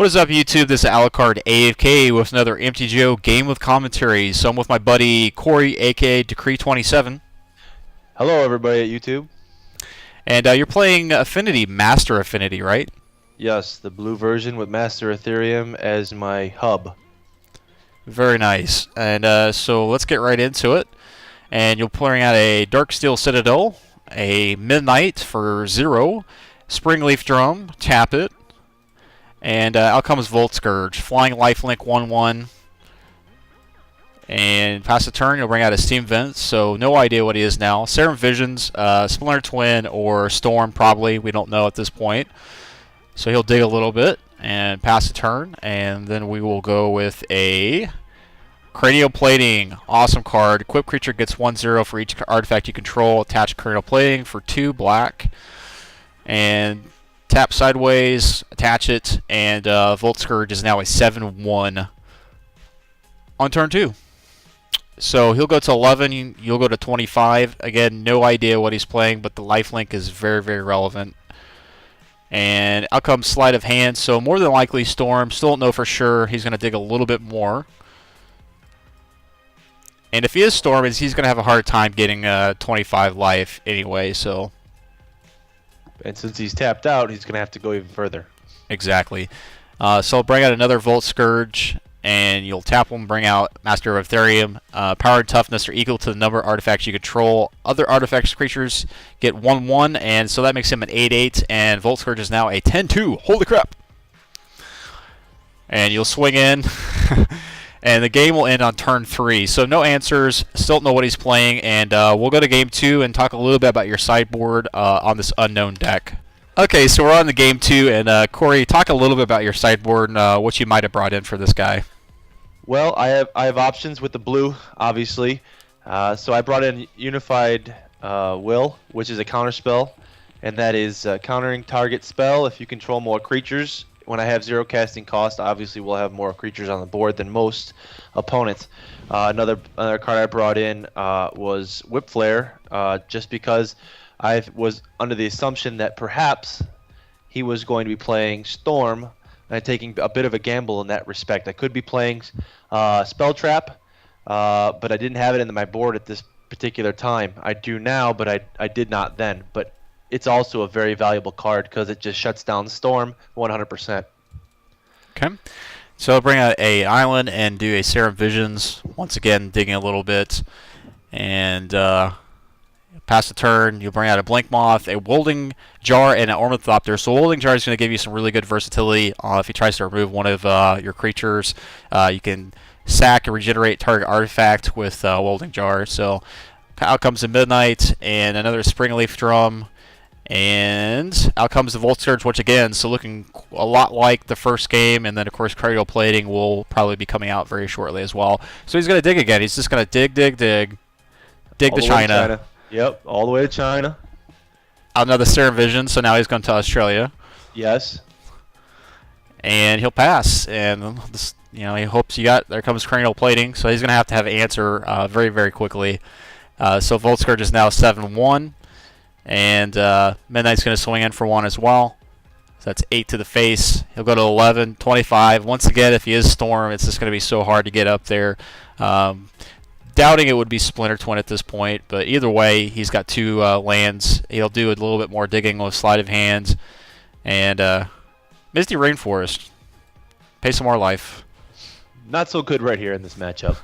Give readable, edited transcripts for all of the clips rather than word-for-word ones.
What is up, YouTube? This is Alucard AFK with another MTGO game with commentary. So I'm with my buddy Corey, aka Decree27. Hello, everybody at YouTube. And you're playing Affinity, Master Affinity, right? Yes, the blue version with Master Ethereum as my hub. Very nice. And so let's get right into it. And you'll be playing out a Darksteel Citadel, a Midnight for 0, Springleaf Drum, tap it. And out comes Volt Scourge, Flying Lifelink 1/1. And pass the turn, you'll bring out a Steam Vent, so no idea what he is now. Serum Visions, Splinter Twin, or Storm, probably. We don't know at this point. So he'll dig a little bit and pass the turn, and then we will go with a Cranial Plating. Awesome card. Equipped creature gets 1/0 for each artifact you control. Attach Cranial Plating for 2 black. And tap sideways, attach it, and Volt Scourge is now a 7/1 on turn 2. So he'll go to 11, you'll go to 25. Again, no idea what he's playing, but the lifelink is very, very relevant. And out comes Sleight of Hand, so more than likely Storm. Still don't know for sure. He's going to dig a little bit more. And if he is Storm, he's going to have a hard time getting 25 life anyway, so... And since he's tapped out, he's going to have to go even further. Exactly. So I'll bring out another Volt Scourge, and you'll tap him, bring out Master of Ethereum. Power and toughness are equal to the number of artifacts you control. Other artifacts creatures get 1/1, and so that makes him an 8/8, and Volt Scourge is now a 10/2. Holy crap! And you'll swing in, and the game will end on turn 3. So no answers, still don't know what he's playing, and we'll go to game 2 and talk a little bit about your sideboard on this unknown deck. Okay, so we're on the game 2, and Corey, talk a little bit about your sideboard and what you might have brought in for this guy. Well, I have options with the blue, obviously. So I brought in Unified Will, which is a counter spell, and that is countering target spell if you control more creatures. When I have 0 casting cost, obviously we'll have more creatures on the board than most opponents. Another card I brought in was Whip Flare, just because I was under the assumption that perhaps he was going to be playing Storm, and taking a bit of a gamble in that respect. I could be playing Spell Trap, but I didn't have it in my board at this particular time. I do now, but I did not then. But it's also a very valuable card because it just shuts down Storm 100%. Okay. So I'll bring out a island and do a Serum Visions. Once again, digging a little bit. And pass the turn. You'll bring out a Blink Moth, a Wolding Jar, and an Ornithopter. So Wolding Jar is going to give you some really good versatility. If he tries to remove one of your creatures, you can sack and regenerate target artifact with Wolding Jar. So out comes the Midnight and another Springleaf Drum. And out comes the Volt Scourge once again, so looking a lot like the first game, and then of course Cranial Plating will probably be coming out very shortly as well. So he's going to dig again. He's just going to dig to China. Yep, all the way to China. Another Serum Vision, so now he's going to Australia. Yes. And he'll pass, and this, he hopes you got. There comes Cranial Plating, so he's going to have an answer very, very quickly. So Volt Scourge is now 7/1. And Midnight's going to swing in for 1 as well. So that's 8 to the face. He'll go to 11, 25. Once again, if he is Storm, it's just going to be so hard to get up there. Doubting it would be Splinter Twin at this point, but either way, he's got 2 lands. He'll do a little bit more digging with Sleight of Hand. And Misty Rainforest. Pay some more life. Not so good right here in this matchup.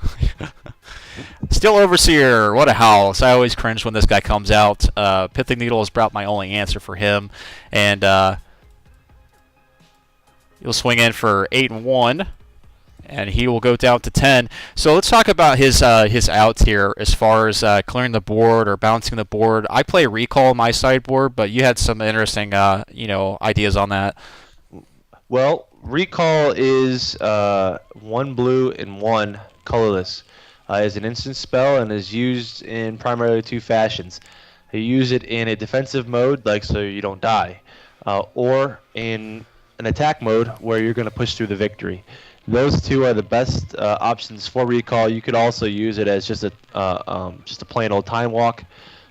Steel Overseer, what a house. I always cringe when this guy comes out. Pithing Needle is about my only answer for him. And he'll swing in for 8/1. And he will go down to 10. So let's talk about his outs here as far as clearing the board or bouncing the board. I play Recall on my sideboard, but you had some interesting ideas on that. Well, Recall is 1 blue and 1 colorless. Is an instant spell and is used in primarily 2 fashions. You use it in a defensive mode, like so you don't die, or in an attack mode where you're going to push through the victory. Those 2 are the best options for Recall. You could also use it as just a plain old time walk,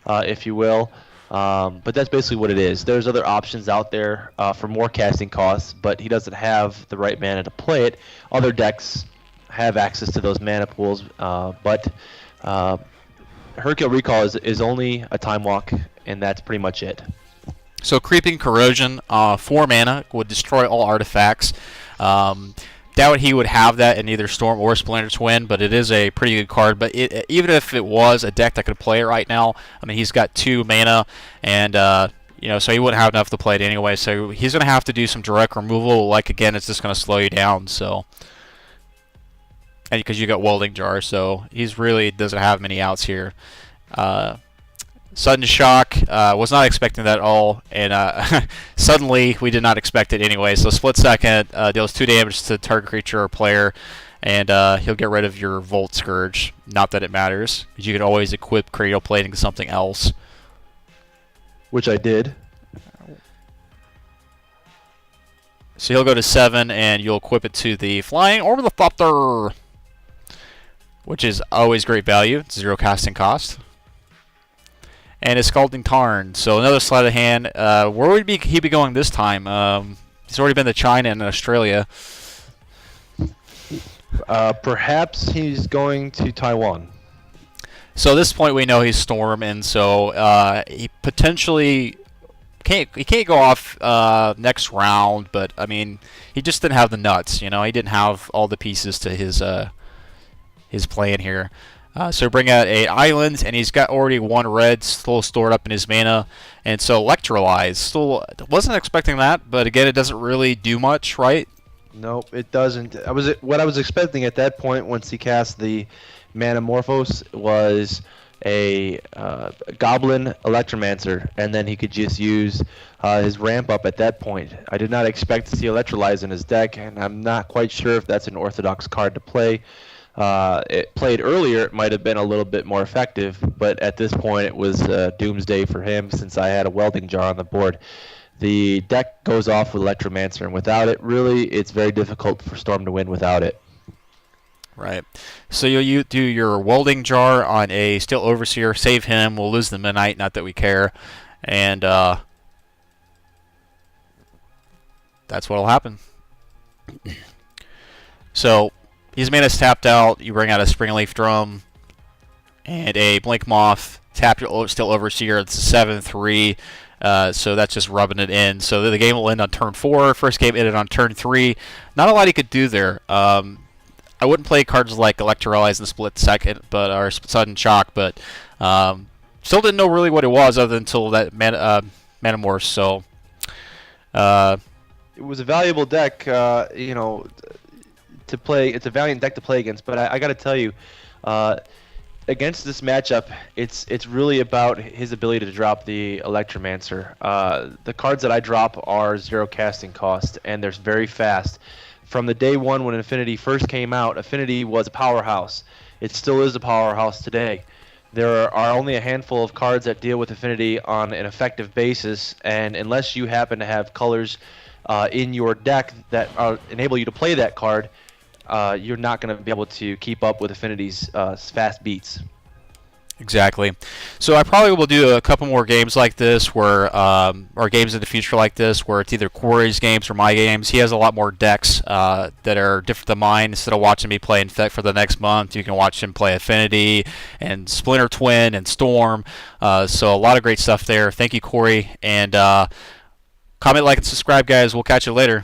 if you will. But that's basically what it is. There's other options out there for more casting costs, but he doesn't have the right mana to play it. Other decks have access to those mana pools, but Hercule Recall is only a time walk, and that's pretty much it. So Creeping Corrosion, 4 mana, would destroy all artifacts. Doubt he would have that in either Storm or Splinter Twin, but it is a pretty good card. But even if it was a deck that could play it right now, I mean, he's got 2 mana, and so he wouldn't have enough to play it anyway. So he's going to have to do some direct removal. Like, again, it's just going to slow you down. So, and because you got Welding Jar, so he's really doesn't have many outs here. Sudden Shock, was not expecting that at all, and suddenly we did not expect it anyway. So Split Second deals 2 damage to target creature or player, and he'll get rid of your Volt Scourge. Not that it matters, because you can always equip Cradle Plating to something else. Which I did. So he'll go to 7, and you'll equip it to the Flying Ornithopter, which is always great value. It's 0 casting cost. And his Scalding Tarn. So another sleight of hand. Where would he be going this time? He's already been to China and Australia. Perhaps he's going to Taiwan. So at this point we know he's Storm, and so he potentially can't go off next round. But I mean, he just didn't have the nuts. He didn't have all the pieces to his plan here. So bring out a island, and he's got already 1 red still stored up in his mana, and so Electrolyze. Still wasn't expecting that, but again, it doesn't really do much, right? Nope, it doesn't. What I was expecting at that point once he cast the Manamorphose was a Goblin Electromancer, and then he could just use his ramp up at that point. I did not expect to see Electrolyze in his deck, and I'm not quite sure if that's an orthodox card to play. It played earlier, it might have been a little bit more effective, but at this point it was doomsday for him since I had a Welding Jar on the board. The deck goes off with Electromancer, and without it, really, it's very difficult for Storm to win without it. Right. So you do your Welding Jar on a Steel Overseer, save him, we'll lose the Midnight, not that we care, and that's what'll happen. So his mana's tapped out. You bring out a Springleaf Drum and a Blink Moth. Tap your Steel Overseer. It's a 7/3. So that's just rubbing it in. So the game will end on turn 4. First game ended on turn 3. Not a lot he could do there. I wouldn't play cards like Electrolyze and Split Second, or Sudden Shock, but still didn't know really what it was other than until that Manamorph. So it was a valuable deck, to play. It's a valiant deck to play against, but I got to tell you, against this matchup, it's really about his ability to drop the Electromancer. The cards that I drop are 0 casting cost, and they're very fast. From the day one when Affinity first came out, Affinity was a powerhouse. It still is a powerhouse today. There are only a handful of cards that deal with Affinity on an effective basis, and unless you happen to have colors in your deck that enable you to play that card, you're not going to be able to keep up with Affinity's fast beats. Exactly. So I probably will do a couple more games like this, where or games in the future like this, where it's either Corey's games or my games. He has a lot more decks that are different than mine. Instead of watching me play Infect for the next month, you can watch him play Affinity and Splinter Twin and Storm. So a lot of great stuff there. Thank you, Corey. And comment, like, and subscribe, guys. We'll catch you later.